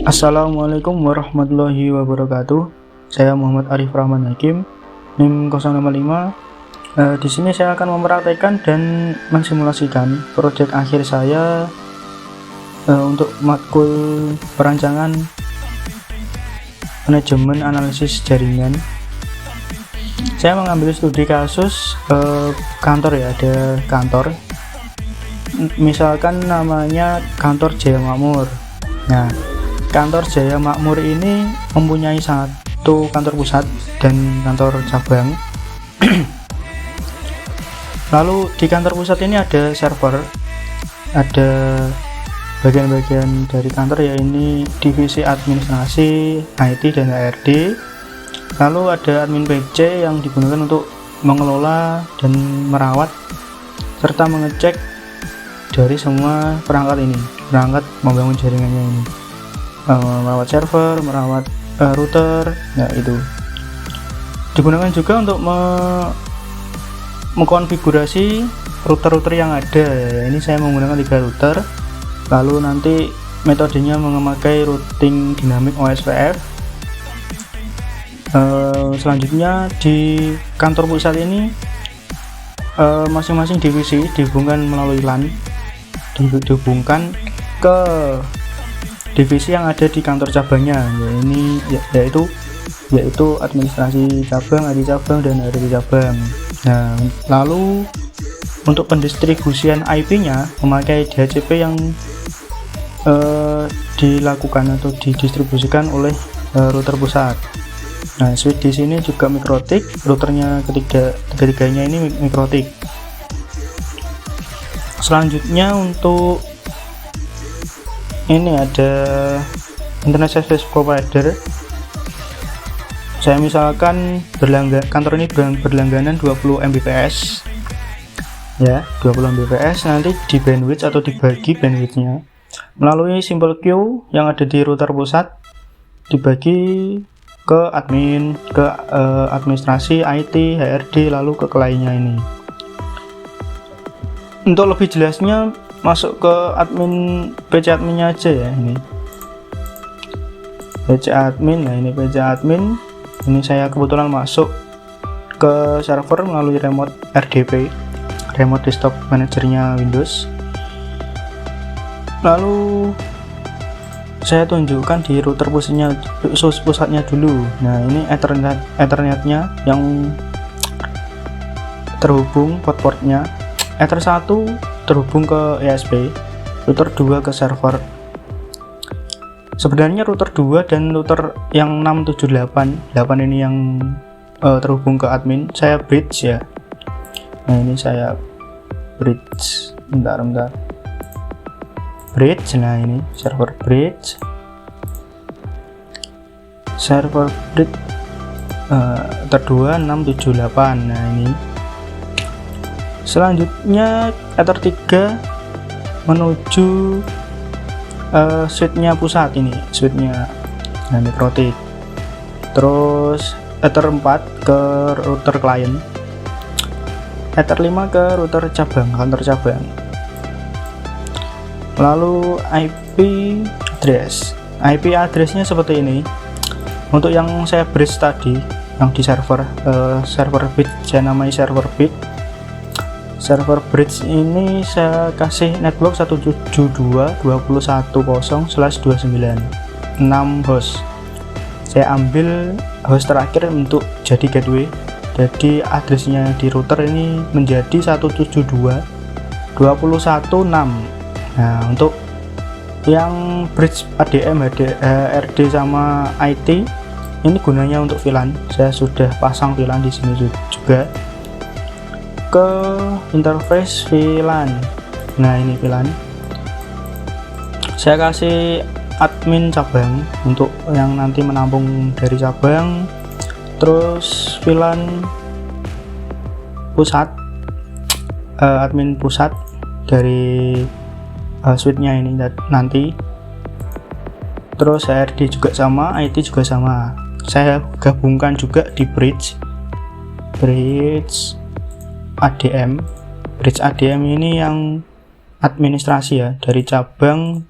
Assalamualaikum warahmatullahi wabarakatuh. Saya Muhammad Arif Rahman Hakim, NIM 065. Di sini saya akan mempraktekkan dan mensimulasikan proyek akhir saya untuk matkul perancangan manajemen analisis jaringan. Saya mengambil studi kasus kantor ya, ada kantor. Misalkan namanya kantor Jaya Makmur. Nah, kantor Jaya Makmur ini mempunyai satu kantor pusat dan kantor cabang. Lalu di kantor pusat ini ada server, ada bagian-bagian dari kantor, ya ini divisi administrasi, IT, dan HRD. Lalu ada admin PC yang digunakan untuk mengelola dan merawat serta mengecek dari semua perangkat ini, perangkat membangun jaringannya ini. Merawat server, merawat router, ya itu digunakan juga untuk mengkonfigurasi router-router yang ada. Ini saya menggunakan 3 router. Lalu nanti metodenya memakai routing dynamic OSPF. Selanjutnya di kantor pusat ini masing-masing divisi dihubungkan melalui LAN, dihubungkan ke divisi yang ada di kantor cabangnya, yaitu administrasi cabang, IT cabang, dan HRD cabang. Nah, lalu untuk pendistribusian IP-nya memakai DHCP yang dilakukan atau didistribusikan oleh router pusat. Nah, switch di sini juga mikrotik, routernya ketiganya ini mikrotik. Selanjutnya untuk ini ada internet service provider. Saya misalkan kantor ini berlangganan 20 Mbps ya, 20 Mbps. Nanti di bandwidth atau dibagi bandwidthnya melalui simple queue yang ada di router pusat, dibagi ke admin, ke administrasi, IT, HRD, lalu ke kliennya ini. Untuk lebih jelasnya masuk ke admin PC adminnya aja ya, ini PC admin. Nah, ini PC admin ini saya kebetulan masuk ke server melalui remote RDP, remote desktop manajernya Windows. Lalu saya tunjukkan di router pusatnya dulu. Nah, ini ethernetnya yang terhubung, port-portnya Ether 1 terhubung ke ESP, router 2 ke server. Sebenarnya router 2 dan router yang 678 ini yang terhubung ke admin, saya bridge ya. Nah, ini saya bridge, bentar bridge. Nah, ini server bridge Ether 2 678. Nah, ini selanjutnya Ether 3 menuju switchnya pusat, ini switchnya mikrotik. Terus Ether 4 ke router klien, Ether 5 ke router cabang, kantor cabang. Lalu IP address-nya seperti ini. Untuk yang saya bridge tadi, yang di server bit, saya namai server bit. Server bridge ini saya kasih network 172.21.0/29, 6 host. Saya ambil host terakhir untuk jadi gateway. Jadi addressnya di router ini menjadi 172.21.6. Nah, untuk yang bridge ADM, HRD sama IT ini gunanya untuk VLAN. Saya sudah pasang VLAN di sini juga ke interface VLAN. Nah, ini VLAN. Saya kasih admin cabang untuk yang nanti menampung dari cabang. Terus VLAN pusat, admin pusat dari switchnya ini nanti. Terus HRD juga sama, IT juga sama. Saya gabungkan juga di bridge ADM. Bridge ADM ini yang administrasi ya, dari cabang.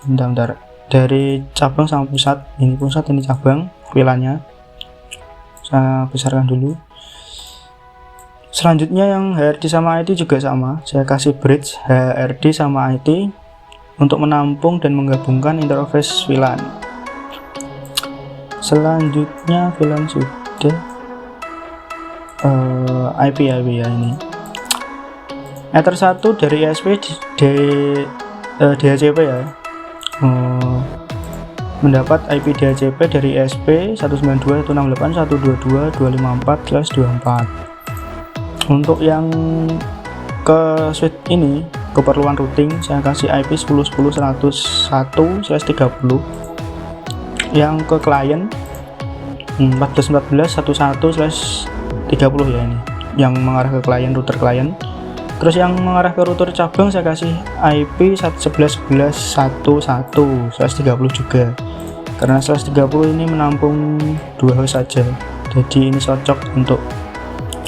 Bentar. dari cabang sama pusat. Ini pusat, ini cabang, VLAN-nya saya besarkan dulu. Selanjutnya yang HRD sama IT juga sama, saya kasih bridge HRD sama IT untuk menampung dan menggabungkan interface VLAN. Selanjutnya VLAN sudah, IP ya ini. Ether 1 dari ISP DHCP ya, mendapat IP DHCP dari ISP 192.168.122.254/24. Untuk yang ke switch ini keperluan routing saya kasih IP 10.10.101/30. Yang ke klien 14.14.11/30 ya, ini yang mengarah ke klien, router klien. Terus yang mengarah ke router cabang saya kasih IP 11.11.101/30 juga, karena 11.30 ini menampung 2 host saja, jadi ini cocok untuk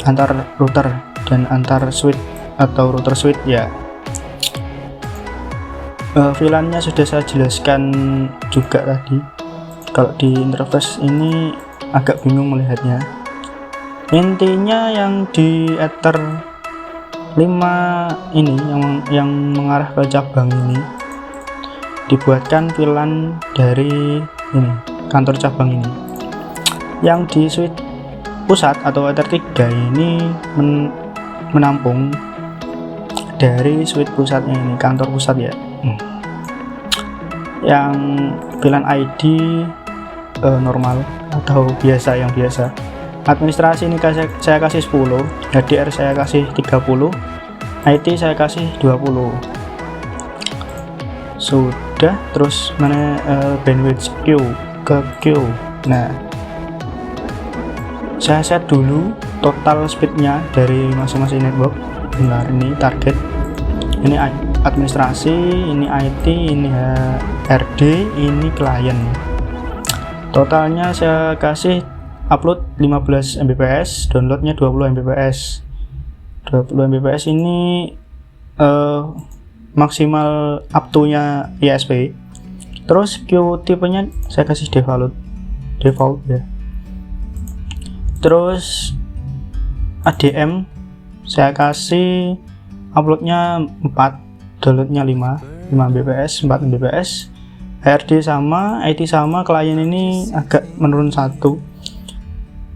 antar router dan antar switch atau router switch ya. VLAN-nya sudah saya jelaskan juga tadi. Kalau di interface ini agak bingung melihatnya. Intinya yang di Ether 5 ini yang mengarah ke cabang ini dibuatkan VLAN dari ini kantor cabang ini. Yang di switch pusat atau Ether 3 ini menampung dari switch pusatnya ini, kantor pusat ya. Yang VLAN ID normal atau biasa, yang biasa. Administrasi ini saya kasih 10, HDR saya kasih 30, IT saya kasih 20. Sudah. Terus mana bandwidth Q ke Q. Nah, saya set dulu total speednya dari masing-masing network. Benar, ini target, ini administrasi, ini IT, ini HRD, ini klien. Totalnya saya kasih upload 15 Mbps, downloadnya 20 Mbps. 20 Mbps ini maksimal up to nya ISP. Terus Q tipenya saya kasih default ya. Terus ADM saya kasih uploadnya 4, downloadnya 5 Mbps, 4 Mbps. HRD sama, IT sama, klien ini agak menurun 1.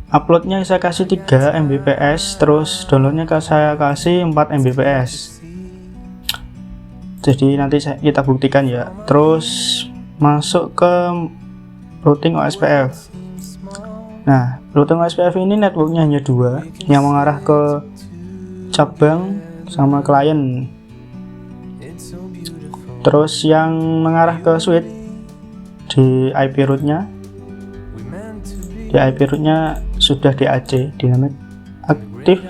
Uploadnya saya kasih 3 Mbps, terus downloadnya saya kasih 4 Mbps. Jadi nanti kita buktikan ya. Terus masuk ke routing OSPF. Nah, routing OSPF ini networknya hanya 2, yang mengarah ke cabang sama klien. Terus yang mengarah ke switch di IP rootnya, sudah DAC, dynamic aktif.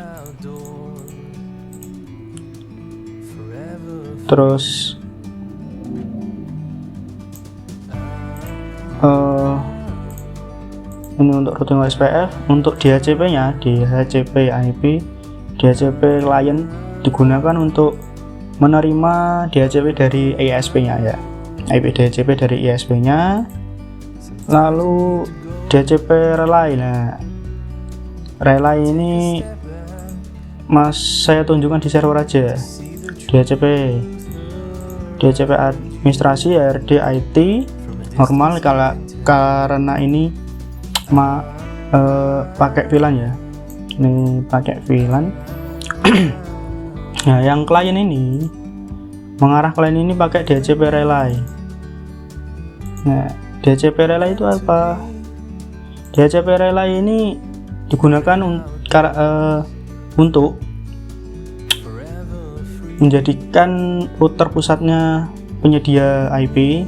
Terus ini untuk routing OSPF. Untuk DHCP nya, DHCP IP, DHCP klien digunakan untuk menerima DHCP dari ISP nya ya, IP DHCP dari ISP nya. Lalu DHCP relay. Nah, relay ini saya tunjukkan di server aja. DHCP administrasi, HRD, IT normal, karena ini pakai VLAN ya, ini pakai VLAN. Nah, yang klien ini mengarah klien ini pakai DHCP relay. Nah, DHCP relay itu apa? DHCP relay ini digunakan untuk menjadikan router pusatnya penyedia IP,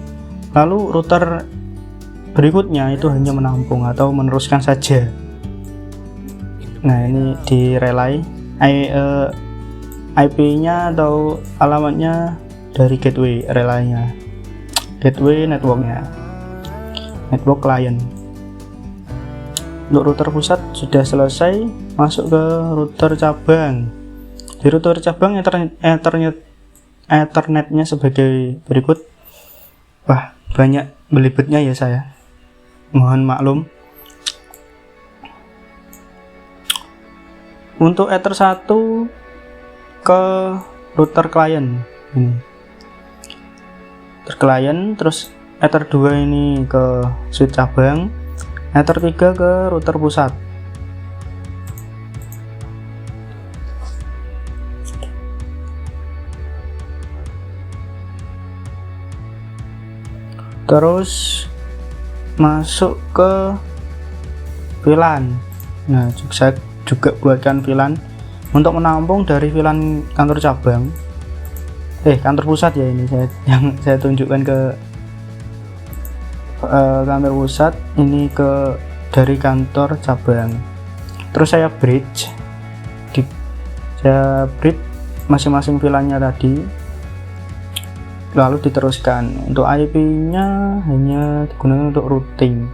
lalu router berikutnya itu hanya menampung atau meneruskan saja. Nah, ini di relay IP-nya atau alamatnya dari gateway relaynya, gateway networknya, network client. Untuk router pusat sudah selesai, masuk ke router cabang. Di router cabang ethernetnya sebagai berikut. Wah, banyak belibetnya ya saya, mohon maklum. Untuk Ether 1 ke router klien ini, Ether klien, terus Ether 2 ini ke switch cabang, Ether 3 ke router pusat. Terus masuk ke VLAN. Nah, saya juga buatkan VLAN untuk menampung dari VLAN kantor cabang, kantor pusat ya, ini yang saya tunjukkan ke kantor pusat, ini ke dari kantor cabang. Terus saya bridge masing-masing VLAN-nya tadi, lalu diteruskan. Untuk IP-nya hanya digunakan untuk routing.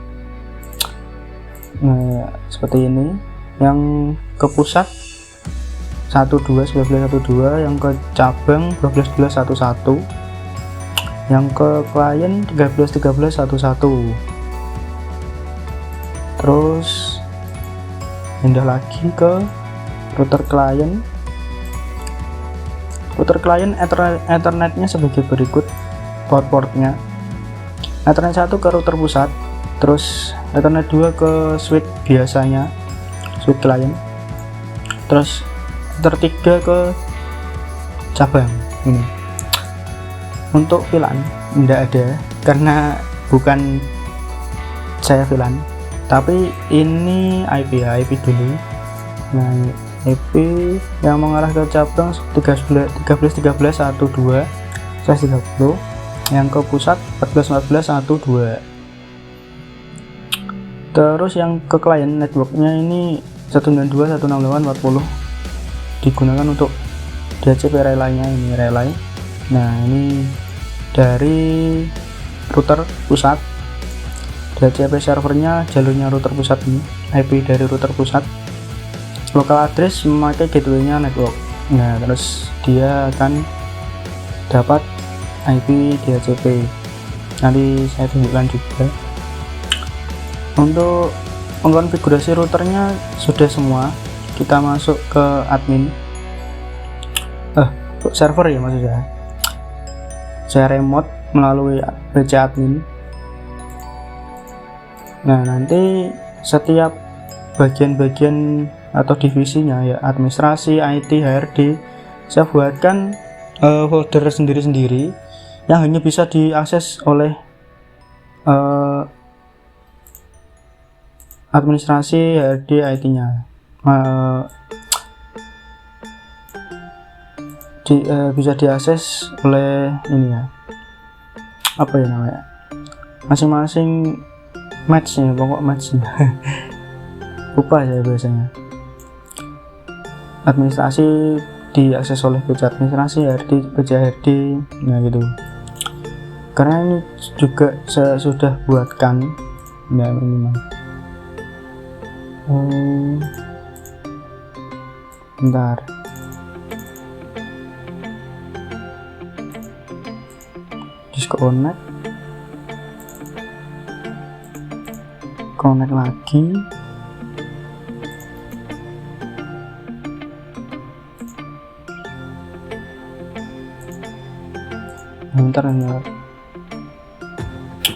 Nah, seperti ini. Yang ke pusat 12.11.12, yang ke cabang 12.12.11, yang ke klien 13.13.11. Terus pindah lagi ke router klien. Router klien Ethernetnya sebagai berikut port-portnya. Ethernet 1 ke router pusat, terus Ethernet 2 ke switch biasanya, switch klien, terus Ether 3 ke cabang ini. Untuk VLAN tidak ada karena bukan saya VLAN, tapi ini IP dulu. Nah, IP yang mengarah ke cabang 13.13.12/30, yang ke pusat 14.14/12. Terus yang ke klien networknya ini 192.168.40 digunakan untuk DHCP relay-nya, ini relay. Nah, ini dari router pusat, DHCP servernya jalurnya router pusat ini, IP dari router pusat. Local address memakai gateway-nya network. Nah, terus dia akan dapat IP DHCP. Nanti saya tunjukkan juga. Untuk mengkonfigurasi routernya sudah semua. Kita masuk ke admin. Server ya maksud saya. Saya remote melalui PC admin. Nah, nanti setiap bagian-bagian atau divisinya ya, administrasi, IT, HRD, saya buatkan folder sendiri-sendiri yang hanya bisa diakses oleh administrasi, HRD, IT-nya. Bisa diakses oleh ini ya, apa ya namanya, masing-masing match-nya, pokok match-nya. Lupa saya biasanya. Administrasi diakses oleh PC administrasi, PC HRD, nah gitu. Karena ini juga saya sudah buatkan, nah ini mah. Bentar. Disconnect. Connect lagi.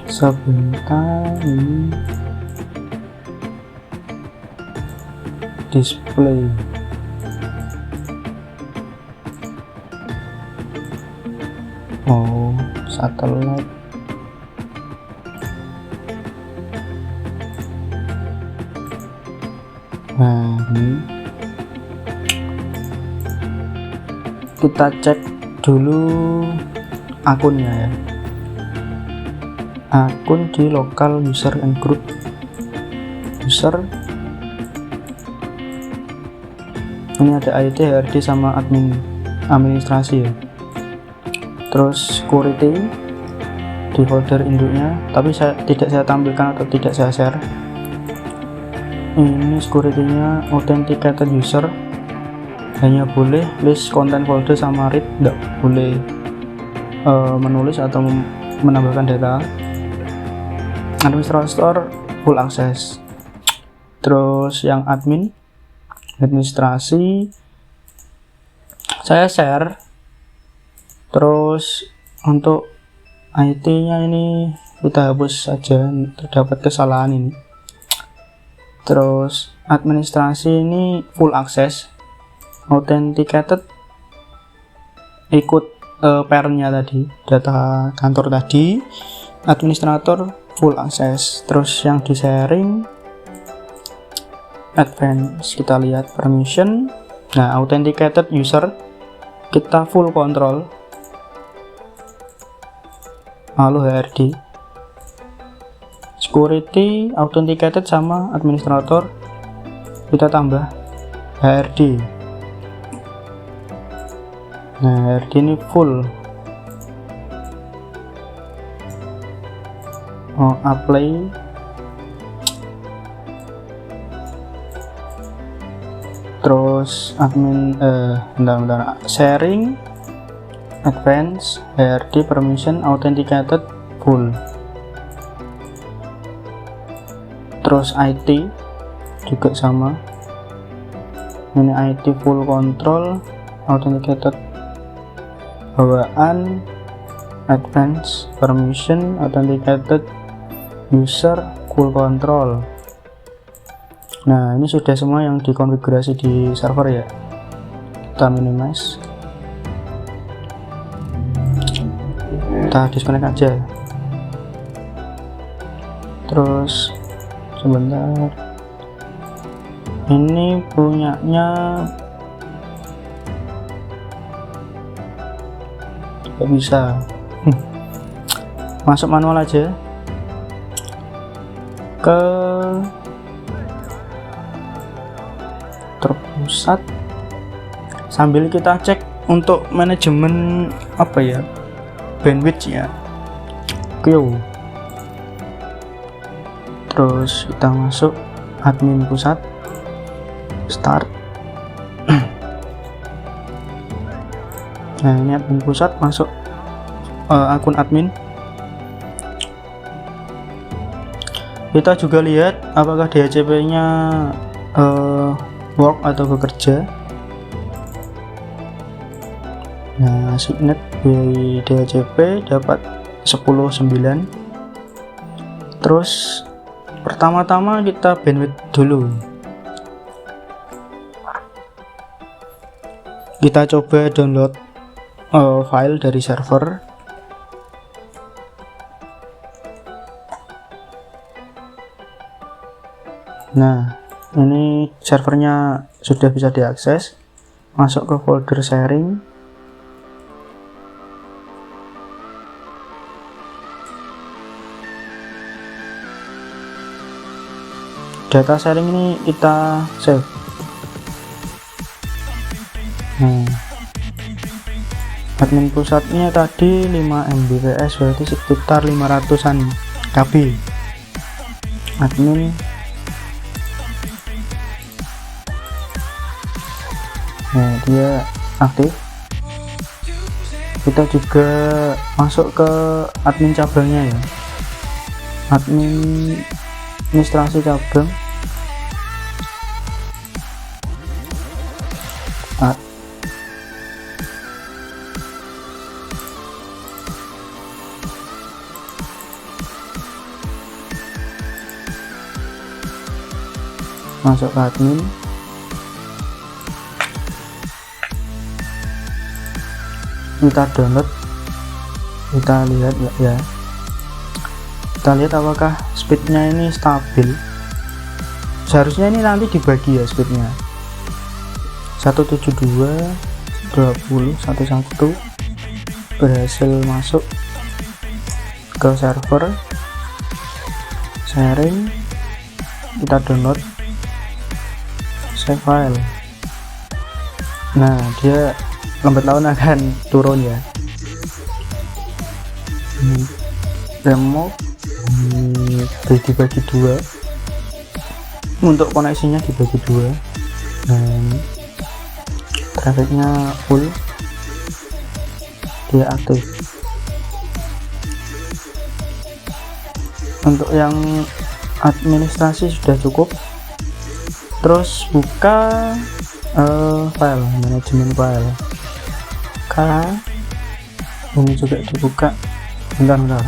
Sebentar ini display. Satelit. Nah, ini kita cek dulu akunnya ya, akun di local user and group user. Ini ada IT, HRD sama administrasi ya. Terus security di folder induknya, tapi tidak saya tampilkan atau tidak saya share. Ini security-nya authenticated user, hanya boleh list content folder sama read, tidak boleh menulis atau menambahkan data. administrator full access. Terus yang administrasi saya share. Terus untuk IT nya ini kita hapus saja, terdapat kesalahan ini. Terus administrasi ini full access, authenticated ikut pairnya tadi, data kantor tadi, administrator full access. Terus yang di sharing advance, kita lihat permission. Nah, authenticated user kita full control, lalu HRD. Security authenticated sama administrator kita tambah HRD. Nah, HRD ini full. Apply. Terus admin bentar, sharing advance HRD permission authenticated full. Terus IT juga sama, ini IT full control authenticated, bawaan advance permission authenticated user full control. Nah, ini sudah semua yang dikonfigurasi di server ya. Kita minimize, kita disconnect aja. Terus sebentar, ini punyanya nggak bisa. Masuk manual aja ke terpusat, sambil kita cek untuk manajemen apa ya, bandwidth ya. Terus kita masuk admin pusat, start. Nah, ini admin pusat, masuk akun admin. Kita juga lihat apakah DHCP nya work atau bekerja. Nah, signet dari DHCP dapat 10.9. Terus pertama-tama kita bandwidth dulu. Kita coba download file dari server. Nah, ini servernya sudah bisa diakses. Masuk ke folder sharing. Data sharing ini kita save. Nah, admin pusatnya tadi 5 Mbps, berarti sekitar 500-an KB. Admin. Nah, dia aktif. Kita juga masuk ke admin cabangnya ya. Administrasi cabang. Masuk ke admin. Kita download, kita lihat ya. Kita lihat apakah speednya ini stabil. Seharusnya ini nanti dibagi ya speednya, 172 20 11 berhasil masuk ke server sharing. Kita download, save file. Nah, dia lambat laun akan turun ya. Remove dibagi dua, untuk koneksinya dibagi dua. Dan trafficnya full, dia aktif. Untuk yang administrasi sudah cukup. Terus buka file, manajemen file. Ini juga dibuka. Bentar.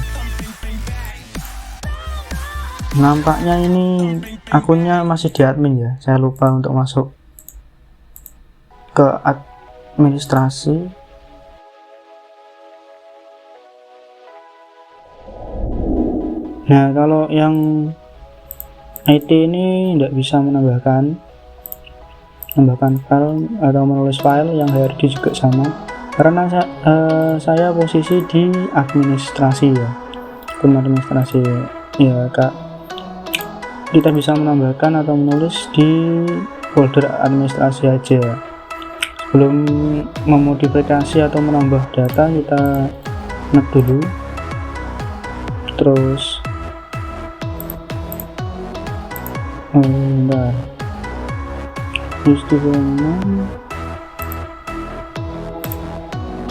Nampaknya ini akunnya masih di admin ya, saya lupa untuk masuk ke administrasi. Nah, kalau yang IT ini tidak bisa menambahkan file atau menulis file. Yang HRD juga sama, karena saya posisi di administrasi ya, akun administrasi ya Kak. Kita bisa menambahkan atau menulis di folder administrasi aja. Sebelum memodifikasi atau menambah data, kita nge dulu, terus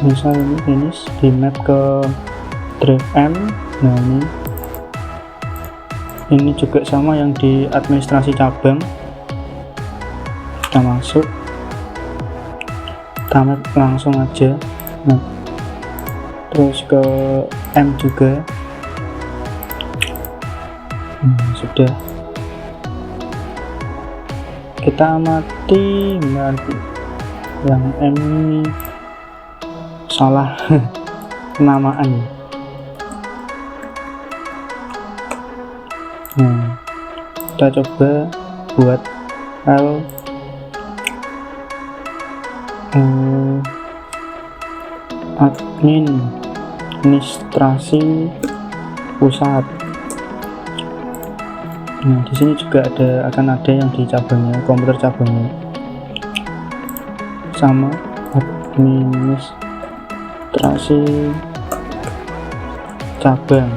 misal ini finish, di map ke drive M. Nah, ini juga sama yang di administrasi cabang. Kita masuk, kita map langsung aja. Nah, terus ke M juga. Sudah, kita amati. Yang M ini salah penamaan. Kita coba buat file administrasi pusat. Nah, di sini juga akan ada yang di cabangnya, komputer cabangnya sama administrasi cabang.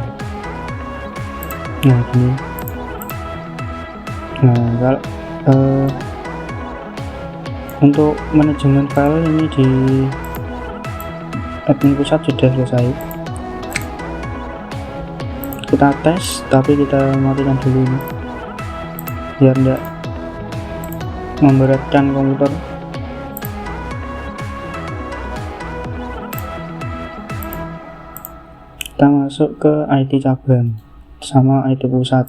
Nah, gini. Nah, kalau untuk manajemen file ini di admin pusat sudah selesai. Kita tes, tapi kita matikan dulu ini biar tidak memberatkan komputer. Kita masuk ke IT cabang sama IT pusat.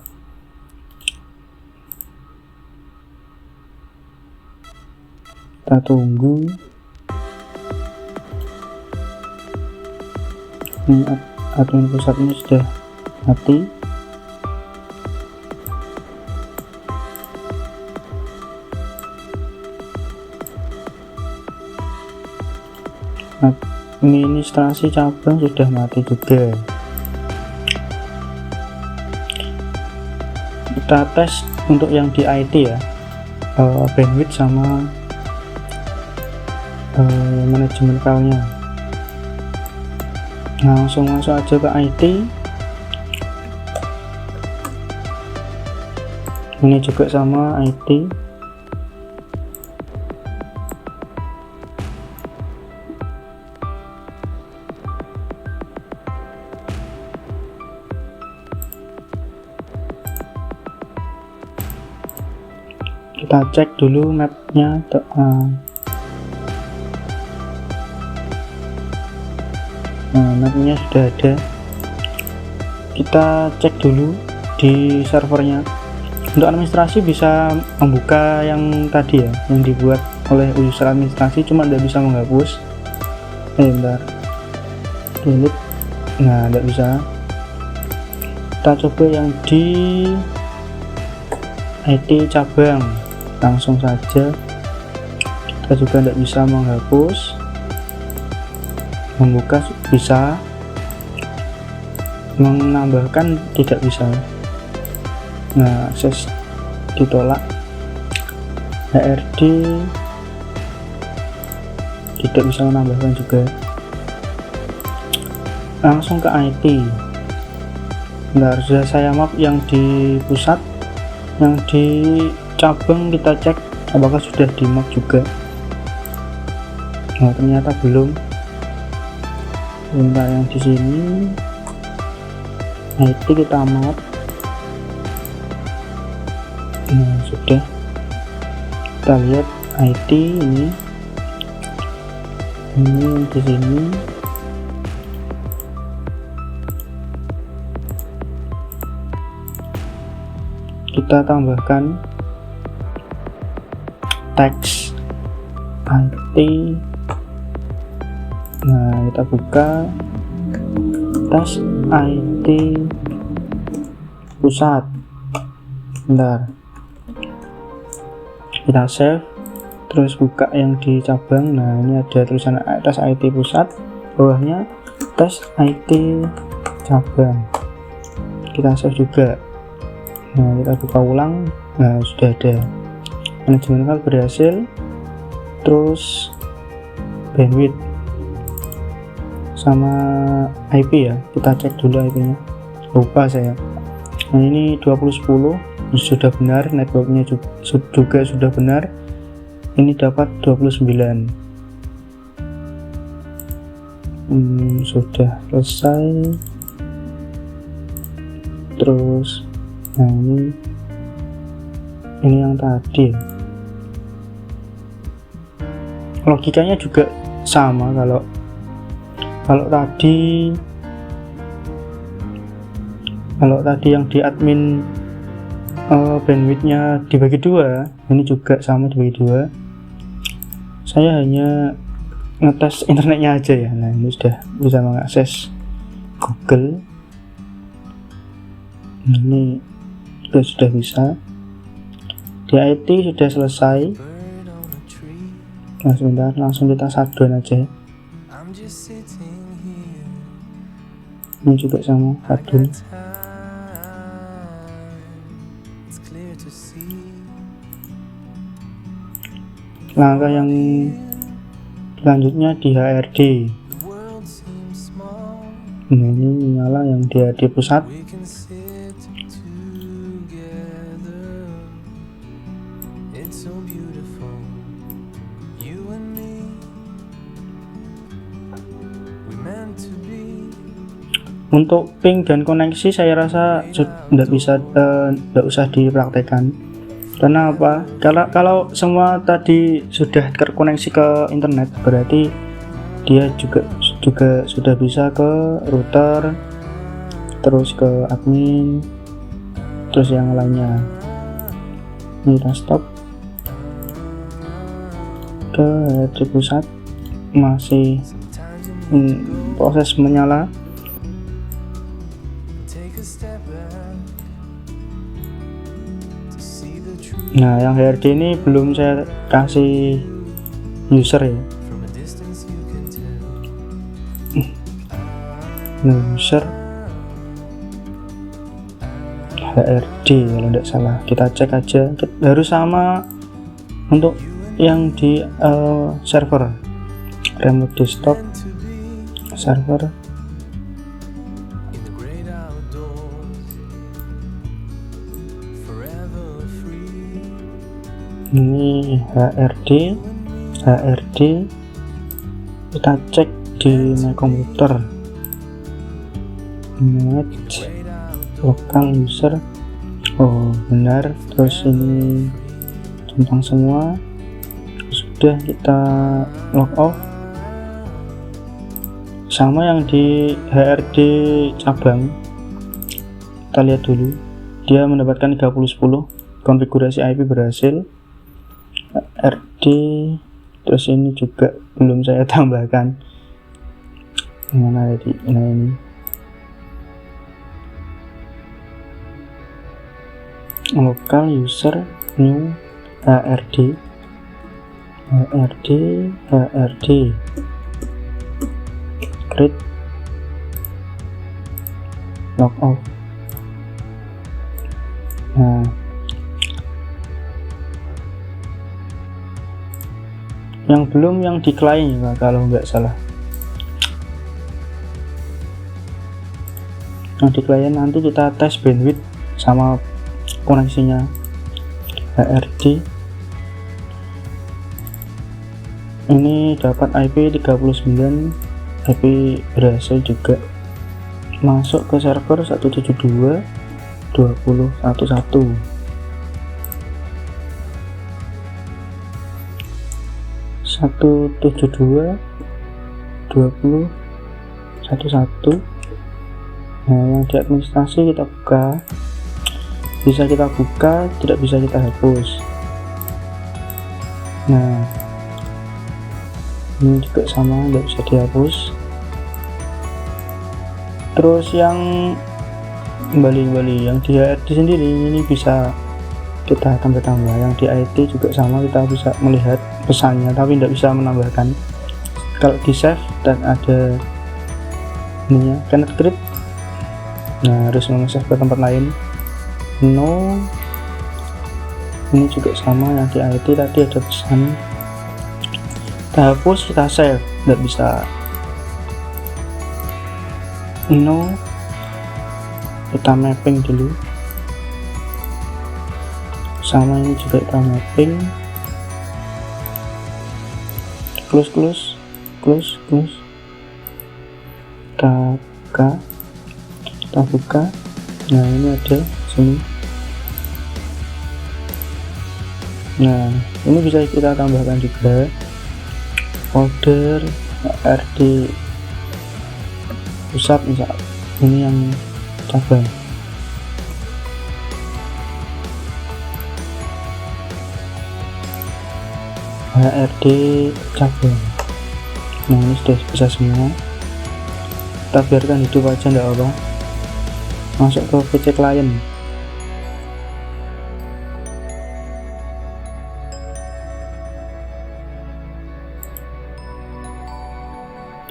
Kita tunggu. Ini admin pusat ini sudah mati. Administrasi cabang sudah mati juga. Kita tes untuk yang di IT ya, bandwidth sama manajemen filenya. Langsung masuk aja ke IT. Ini juga sama IT. Kita cek dulu mapnya. Nah, mapnya sudah ada. Kita cek dulu di servernya. Untuk administrasi bisa membuka yang tadi ya, yang dibuat oleh user administrasi, cuma tidak bisa menghapus. Bentar, delete. Nah, tidak bisa. Kita coba yang di IT cabang, langsung saja. Kita juga tidak bisa menghapus. Membuka bisa, menambahkan tidak bisa. Nah, akses ditolak. HRD tidak bisa menambahkan juga. Langsung ke IT. Nah, sudah saya map yang di pusat, yang di cabang kita cek apakah sudah di map juga. Nah, ternyata belum. Bentar, yang di sini IT kita map. Nah, sudah. Kita lihat IT ini di sini. Kita tambahkan teks IT. Nah, kita buka tes IT pusat. Bentar, kita save, terus buka yang di cabang. Nah, ini ada tulisan tes IT pusat, bawahnya tes IT cabang. Kita save juga. Nah, kita buka ulang. Nah, sudah ada. Manajemen file berhasil. Terus bandwidth sama IP ya, kita cek dulu IP nya, lupa saya. Nah, ini 2010 sudah benar, networknya juga sudah benar. Ini dapat 29. Sudah selesai. Terus nah, ini yang tadi. Logikanya juga sama. Kalau tadi yang di admin bandwidthnya dibagi dua, ini juga sama dibagi dua. Saya hanya ngetes internetnya aja ya. Nah, ini sudah bisa mengakses Google. Ini sudah bisa. Di IT sudah selesai. Nah, sebentar, langsung kita shutdown aja. Ini juga sama, shutdown. Langkah yang selanjutnya di HRD. Nah, ini nyala yang di HRD pusat. Untuk ping dan koneksi saya rasa tidak usah dipraktekkan. Karena apa? Kalau semua tadi sudah terkoneksi ke internet, berarti dia juga sudah bisa ke router, terus ke admin, terus yang lainnya. Ini kita stop ke HRD pusat, masih proses menyala. Nah, yang HRD ini belum saya kasih user ya. User HRD kalau tidak salah, kita cek aja. Harus sama untuk yang di server, remote desktop server. Ini HRD, kita cek di my komputer, net local user. Oh benar, terus ini tentang semua. Sudah, kita log off. Sama yang di HRD cabang, kita lihat dulu, dia mendapatkan 3010. Konfigurasi IP berhasil. RD, terus ini juga belum saya tambahkan. Mana tadi? Nah, ini local user new HRD create log off. Nah, yang belum yang di client ya, kalau nggak salah. Yang di client nanti kita tes bandwidth sama koneksinya HRD. Ini dapat IP 39, IP berhasil juga masuk ke server 172.20.1.1. 172.20.11. Nah, yang di administrasi kita buka, bisa kita buka, tidak bisa kita hapus. Nah, ini juga sama, tidak bisa dihapus. Terus yang kembali yang di HRD sendiri ini bisa kita tambah-tambah. Yang di IT juga sama, kita bisa melihat pesannya tapi tidak bisa menambahkan. Kalau di save dan ada ininya cannot create, nah harus meng-save ke tempat lain. No, ini juga sama. Yang di IT tadi ada pesan, kita hapus, kita save, tidak bisa. No, kita mapping dulu, sama ini juga kita mapping. Close, kita buka. Nah, ini ada sini. Nah, ini bisa kita tambahkan juga folder RD pusat, misal ini yang cabang. HRD cabang. Nah, ini sudah bisa semua. Kita biarkan hidup aja, enggak apa-apa. Masuk ke PC client.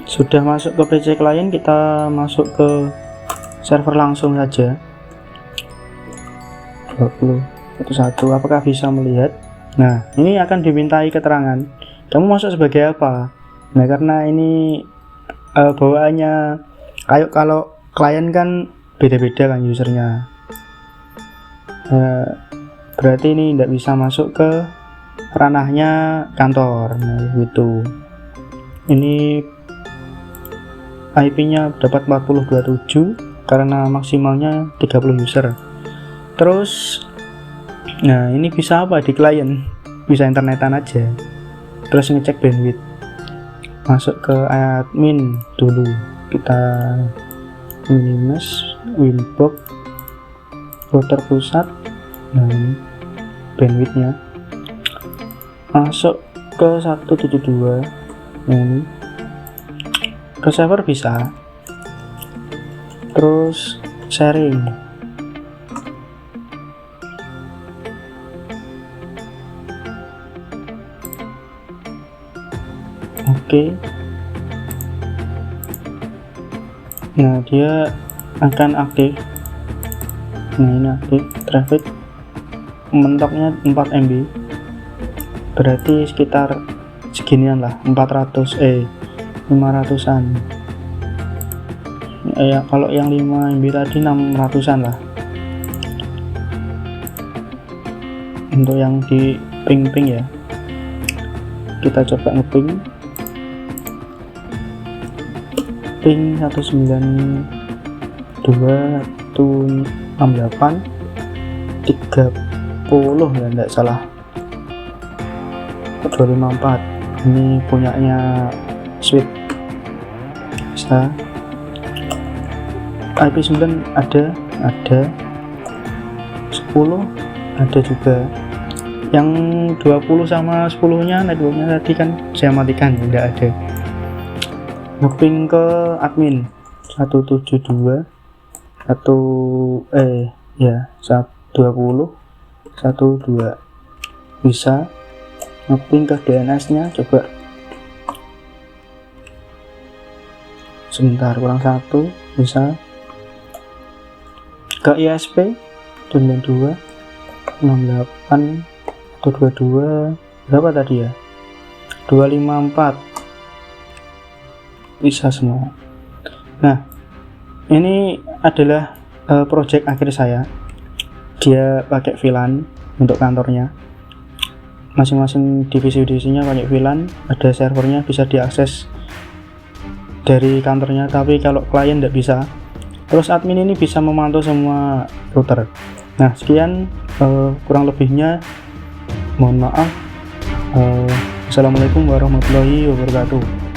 Sudah masuk ke PC client, kita masuk ke server langsung saja. 20.1. Apakah bisa melihat? Nah, ini akan dimintai keterangan, kamu masuk sebagai apa? Nah, karena ini bawaannya kayak kalau klien kan beda-beda kan usernya, berarti ini tidak bisa masuk ke ranahnya kantor. Nah, gitu. Ini IP-nya dapat 4027 karena maksimalnya 30 user. Terus, nah ini bisa apa di klien? Bisa internetan aja. Terus ngecek bandwidth. Masuk ke admin dulu. Kita minus winbox router pusat. Nah, ini bandwidthnya. Masuk ke 172. Nah, ini ke server bisa. Terus sharing. Oke. Nah, dia akan aktif. Nah, ini aktif. Traffic mentoknya 4 MB, berarti sekitar seginian lah, 500-an. Ya, kalau yang 5 MB tadi 600-an lah. Untuk yang di ping ya, kita coba ngeping ping 192.168.30 ya, enggak salah, 254. Ini punyanya Switch. Bisa. IP9 ada 10 ada juga. Yang 20 sama 10 nya networknya tadi kan saya matikan, tidak ada. Ngeping ke admin 172 120 12 bisa. Ngeping ke DNS nya, coba sebentar, kurang 1 bisa. Ke ISP 92 68 atau 22 berapa tadi ya, 254 bisa semua. Nah, ini adalah project akhir saya. Dia pakai VLAN untuk kantornya, masing-masing divisi-divisinya pakai VLAN, ada servernya, bisa diakses dari kantornya. Tapi kalau klien tidak bisa. Terus admin ini bisa memantau semua router. Nah, sekian kurang lebihnya, mohon maaf Assalamualaikum warahmatullahi wabarakatuh.